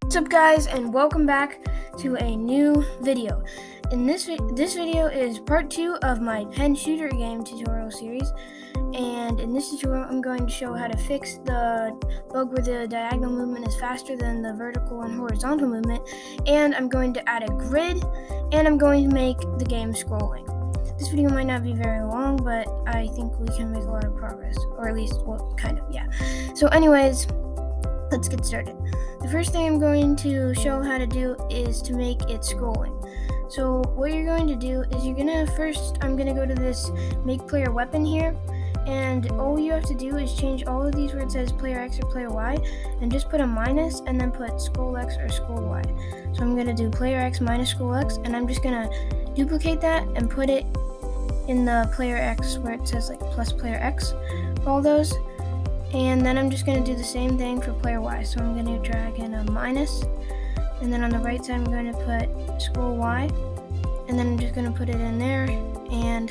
What's up, guys, and welcome back to a new video. In this video is part 2 of my pen shooter game tutorial series, and in this tutorial I'm going to show how to fix the bug where the diagonal movement is faster than the vertical and horizontal movement, and I'm going to add a grid, and I'm going to make the game scrolling. This video might not be very long, but I think we can make a lot of progress, or at least, well, kind of, yeah. So anyways, let's get started. The first thing I'm going to show how to do is to make it scrolling. So what you're going to do is I'm going to go to this make player weapon here, and all you have to do is change all of these where it says player X or player Y, and just put a minus and then put scroll X or scroll Y. So I'm going to do player X minus scroll X, and I'm just going to duplicate that and put it in the player X where it says like plus player X for all those. And then I'm just going to do the same thing for player Y. So I'm going to drag in a minus, and then on the right side I'm going to put scroll Y, and then I'm just going to put it in there, and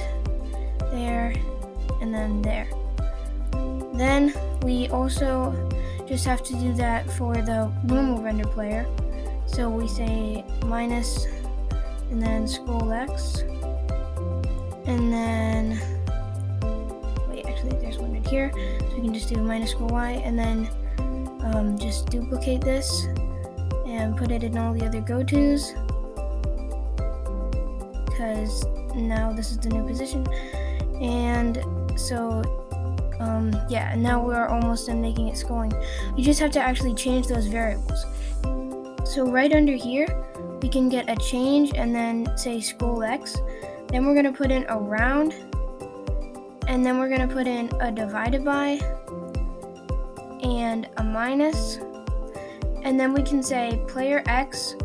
there, and then there. Then we also just have to do that for the normal render player. So we say minus, and then scroll X, and then there's one right here, so we can just do minus scroll Y, and then just duplicate this and put it in all the other go-tos, because now this is the new position. And so yeah, now we're almost done making it scrolling. We just have to actually change those variables. So right under here we can get a change and then say scroll X, then we're going to put in a round, and then we're going to put in a divided by and a minus, and then we can say player X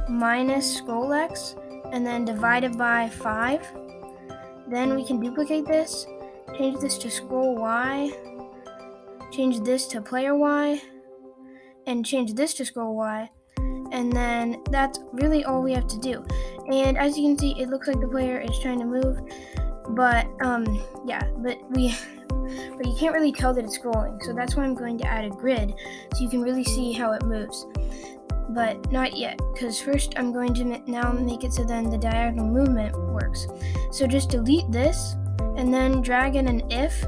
minus scroll X, and then divided by 5. Then we can duplicate this, change this to scroll Y, change this to player Y, and change this to scroll Y, and then that's really all we have to do. And as you can see, it looks like the player is trying to move, but but you can't really tell that it's scrolling, so that's why I'm going to add a grid so you can really see how it moves. But not yet, because first I'm going to now make it so then the diagonal movement works. So just delete this and then drag in an if,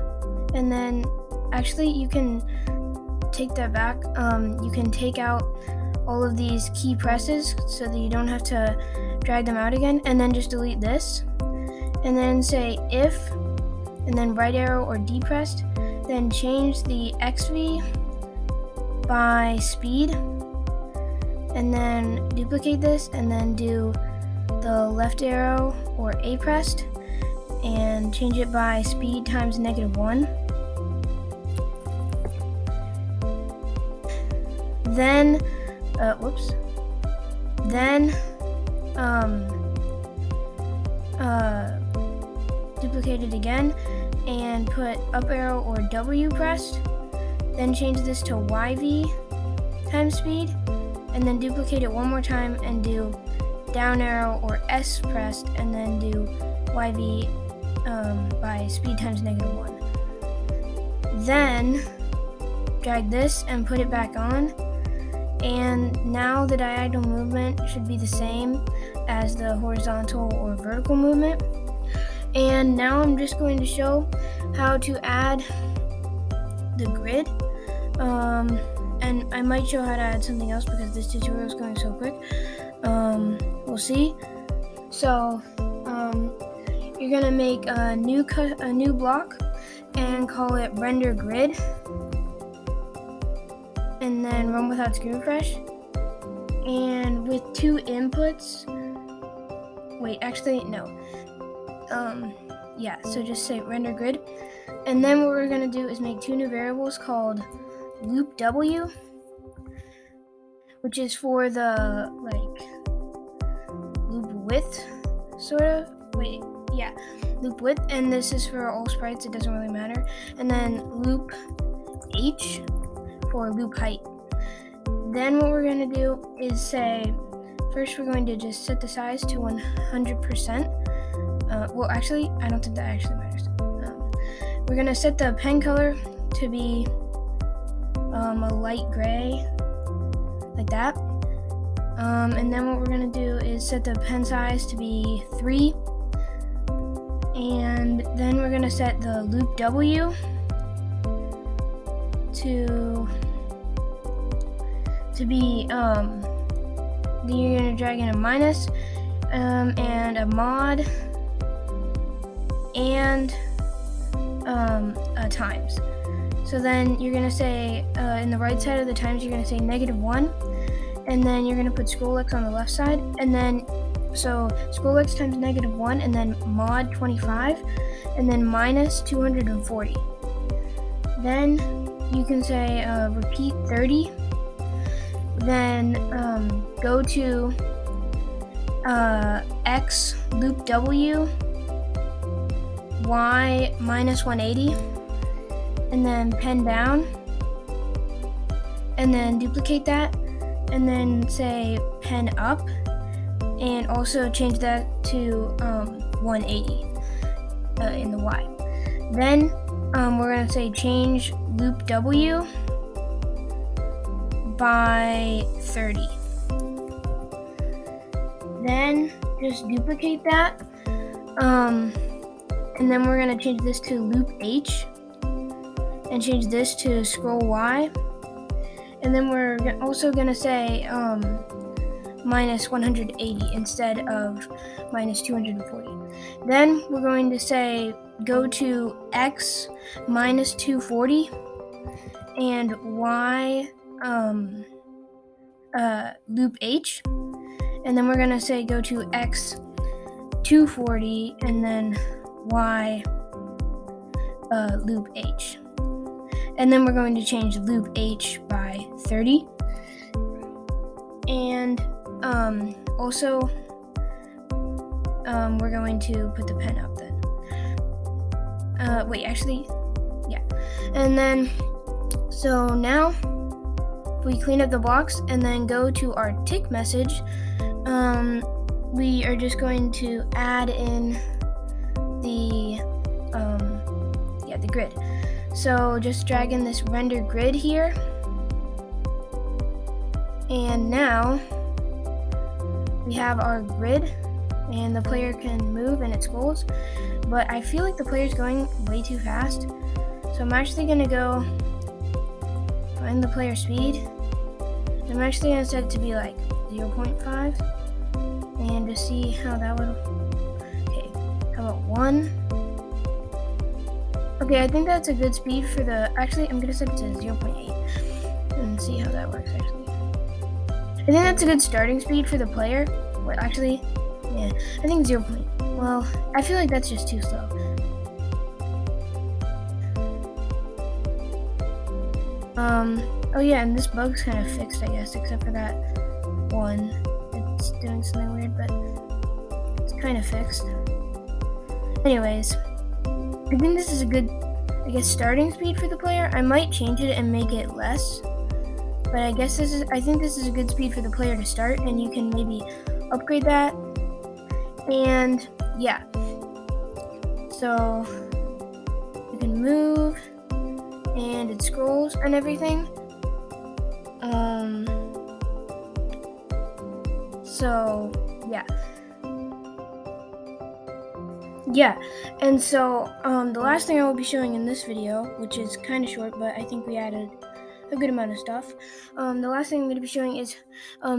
and then actually you can take that back. You can take out all of these key presses so that you don't have to drag them out again, and then just delete this, and then say if, and then right arrow or D pressed, then change the XV by speed, and then duplicate this, and then do the left arrow or A pressed and change it by speed times -1. Then duplicate it again and put up arrow or W pressed, then change this to YV times speed, and then duplicate it one more time and do down arrow or S pressed, and then do YV by speed times -1. Then drag this and put it back on, and now the diagonal movement should be the same as the horizontal or vertical movement. And now I'm just going to show how to add the grid, and I might show how to add something else because this tutorial is going so quick. We'll see. So you're gonna make a new block and call it render grid, and then run without screen refresh. And with 2 inputs, so just say render grid, and then what we're going to do is make 2 new variables called loop W, which is for the loop width loop width, and this is for all sprites, it doesn't really matter, and then loop H for loop height. Then what we're going to do is say, first we're going to just set the size to 100%. Well, actually, I don't think that actually matters. We're going to set the pen color to be a light gray, like that. And then what we're going to do is set the pen size to be 3. And then we're going to set the loop W to be, then you're going to drag in a minus, and a mod, and times. So then you're going to say, in the right side of the times, you're going to say -1, and then you're going to put scrollx on the left side, and then, so scrollx times -1, and then mod 25, and then minus 240. Then you can say repeat 30, then go to x loop W, y minus 180, and then pen down, and then duplicate that, and then say pen up, and also change that to 180 in the y. Then we're going to say change loop W by 30. Then just duplicate that, and then we're going to change this to loop H, and change this to scroll Y, and then we're also going to say minus 180 instead of minus 240. Then we're going to say go to X minus 240 and Y loop H, and then we're going to say go to X 240 and then Y loop H. And then we're going to change loop H by 30. And also we're going to put the pen up then. Yeah. And then, so now if we clean up the box and then go to our tick message, we are just going to add in the grid. So just drag in this render grid here, and now we have our grid, and the player can move and it scrolls, but I feel like the player's going way too fast, so I'm actually going to go find the player speed. I'm actually going to set it to be like 0.5 and just see how that would. Okay, how about 1? Okay, I think that's a good speed for the, actually I'm going to set it to 0.8 and see how that works actually. I think that's a good starting speed for the player. Well, actually, yeah, I think 0. Well, I feel like that's just too slow. Oh yeah, and this bug's kind of fixed, I guess, except for that one. It's doing something weird, but it's kind of fixed. Anyways, I think this is a good, I guess, starting speed for the player. I might change it and make it less, but I think this is a good speed for the player to start, and you can maybe upgrade that. And yeah, so you can move and it scrolls and everything. So yeah, and so the last thing I will be showing in this video, which is kind of short, but I think we added a good amount of stuff. The last thing I'm going to be showing is,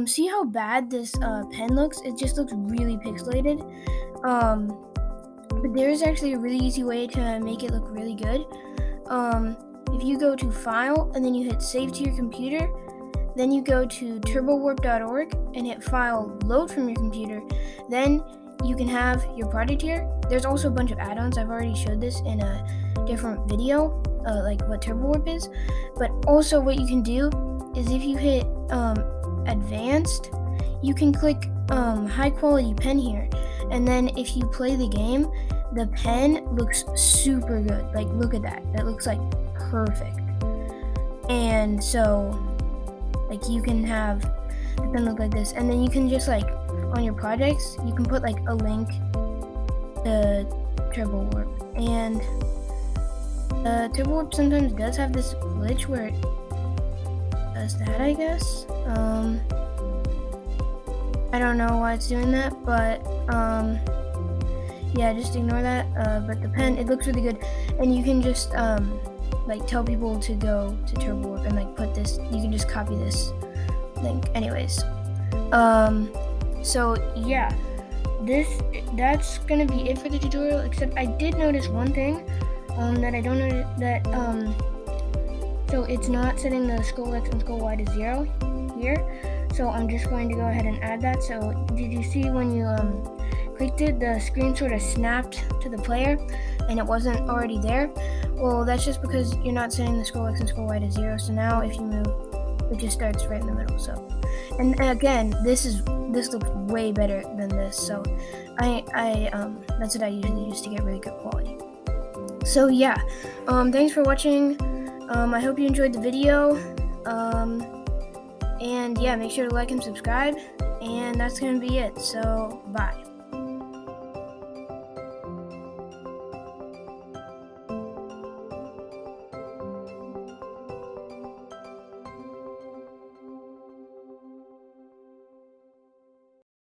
see how bad this pen looks? It just looks really pixelated. But there is actually a really easy way to make it look really good. If you go to File and then you hit Save to your computer, then you go to turbowarp.org and hit File, Load from your computer, then you can have your project here. There's also a bunch of add-ons. I've already showed this in a different video, like what TurboWarp is. But also what you can do is if you hit Advanced, you can click High Quality Pen here. And then if you play the game, the pen looks super good. Like, look at that. That looks like perfect. And so, like, you can have the pen look like this. And then you can just, like, on your projects, you can put, like, a link to TurboWarp. And TurboWarp sometimes does have this glitch where it does that, I guess. I don't know why it's doing that, but yeah, just ignore that. But the pen, it looks really good, and you can just like tell people to go to TurboWarp and like put this. You can just copy this link. Anyways, so yeah, that's gonna be it for the tutorial. Except I did notice one thing that I don't know that so it's not setting the scroll X and scroll Y to 0 here. So I'm just going to go ahead and add that. So did you see when you clicked it, the screen sort of snapped to the player and it wasn't already there? Well, that's just because you're not setting the scroll X and scroll Y to 0. So now if you move, it just starts right in the middle. So, and again, this looks way better than this. So that's what I usually use to get really good quality. So yeah, thanks for watching. I hope you enjoyed the video. And yeah, make sure to like and subscribe. And that's gonna be it. So bye.